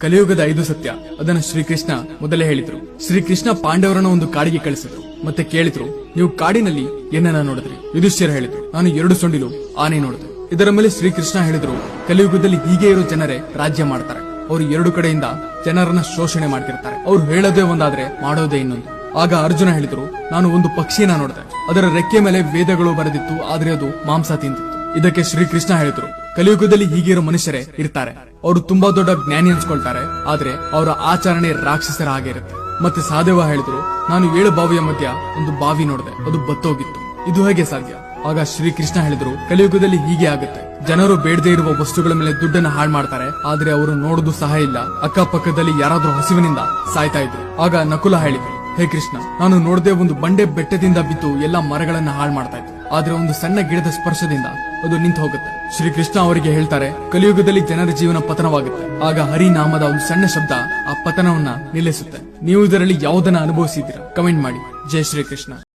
ಕಲಿಯುಗದ 5 ಸತ್ಯ ಅದನ್ನ ಶ್ರೀಕೃಷ್ಣ ಮೊದಲೇ ಹೇಳಿದ್ರು. ಶ್ರೀಕೃಷ್ಣ ಪಾಂಡವರನ್ನ ಒಂದು ಕಾಡಿಗೆ ಕಳಿಸಿದ್ರು ಮತ್ತೆ ಕೇಳಿದ್ರು, ನೀವು ಕಾಡಿನಲ್ಲಿ ಏನನ್ನ ನೋಡಿದ್ರಿ? ಯುಧಿಷ್ಠಿರ ಹೇಳಿದ್ರು, ನಾನು 2 ಸೊಂಡಿಲು ಆನೆ ನೋಡಿದೆ. ಇದರ ಮೇಲೆ ಶ್ರೀಕೃಷ್ಣ ಹೇಳಿದ್ರು, ಕಲಿಯುಗದಲ್ಲಿ ಹೀಗೆ ಇರೋ ಜನರೇ ರಾಜ್ಯ ಮಾಡ್ತಾರೆ. ಅವರು 2 ಕಡೆಯಿಂದ ಜನರನ್ನ ಶೋಷಣೆ ಮಾಡ್ತಿರ್ತಾರೆ. ಅವ್ರು ಹೇಳೋದೇ ಒಂದಾದ್ರೆ ಮಾಡೋದೇ ಇನ್ನೊಂದು. ಆಗ ಅರ್ಜುನ ಹೇಳಿದ್ರು, ನಾನು ಒಂದು ಪಕ್ಷಿಯನ್ನ ನೋಡಿದೆ. ಅದರ ರೆಕ್ಕೆ ಮೇಲೆ ವೇದಗಳು ಬರೆದಿತ್ತು, ಆದ್ರೆ ಅದು ಮಾಂಸ ತಿಂತಿತ್ತು. ಇದಕ್ಕೆ ಶ್ರೀಕೃಷ್ಣ ಹೇಳಿದ್ರು, ಕಲಿಯುಗದಲ್ಲಿ ಹೀಗಿರೋ ಮನುಷ್ಯರೇ ಇರ್ತಾರೆ. ಅವರು ತುಂಬಾ ದೊಡ್ಡ ಜ್ಞಾನಿ ಅನ್ಸ್ಕೊಳ್ತಾರೆ, ಆದ್ರೆ ಅವರ ಆಚರಣೆ ರಾಕ್ಷಸರ ಹಾಗೆ ಇರುತ್ತೆ. ಮತ್ತೆ ಸಹದೇವ ಹೇಳಿದ್ರು, ನಾನು 7 ಬಾವಿಯ ಮಧ್ಯ ಒಂದು ಬಾವಿ ನೋಡಿದೆ, ಅದು ಬತ್ತೋಗಿತ್ತು. ಇದು ಹೇಗೆ ಸಾಧ್ಯ? ಆಗ ಶ್ರೀಕೃಷ್ಣ ಹೇಳಿದ್ರು, ಕಲಿಯುಗದಲ್ಲಿ ಹೀಗೆ ಆಗುತ್ತೆ. ಜನರು ಬೇಡದೇ ಇರುವ ವಸ್ತುಗಳ ಮೇಲೆ ದುಡ್ಡನ್ನ ಹಾಳು ಮಾಡ್ತಾರೆ, ಆದ್ರೆ ಅವರು ನೋಡುದು ಸಹ ಇಲ್ಲ. ಅಕ್ಕಪಕ್ಕದಲ್ಲಿ ಯಾರಾದ್ರೂ ಹಸಿವಿನಿಂದ ಸಾಯ್ತಾ ಇದ್ರು. ಆಗ ನಕುಲ ಹೇಳಿದ್ರು, ಹೇ ಕೃಷ್ಣ, ನಾನು ನೋಡದೆ ಒಂದು ಬಂಡೆ ಬೆಟ್ಟದಿಂದ ಬಿದ್ದು ಎಲ್ಲಾ ಮರಗಳನ್ನ ಹಾಳು ಮಾಡ್ತಾ ಇತ್ತು, ಆದ್ರೆ ಒಂದು ಸಣ್ಣ ಗಿಡದ ಸ್ಪರ್ಶದಿಂದ ಅದು ನಿಂತು ಹೋಗುತ್ತೆ. ಶ್ರೀಕೃಷ್ಣ ಅವರಿಗೆ ಹೇಳ್ತಾರೆ, ಕಲಿಯುಗದಲ್ಲಿ ಜನರ ಜೀವನ ಪತನವಾಗುತ್ತೆ. ಆಗ ಹರಿನಾಮದ ಒಂದು ಸಣ್ಣ ಶಬ್ದ ಆ ಪತನವನ್ನ ನಿಲ್ಲಿಸುತ್ತೆ. ನೀವು ಇದರಲ್ಲಿ ಯಾವುದನ್ನ ಅನುಭವಿಸಿದ್ದೀರಾ? ಕಮೆಂಟ್ ಮಾಡಿ. ಜೈ ಶ್ರೀಕೃಷ್ಣ.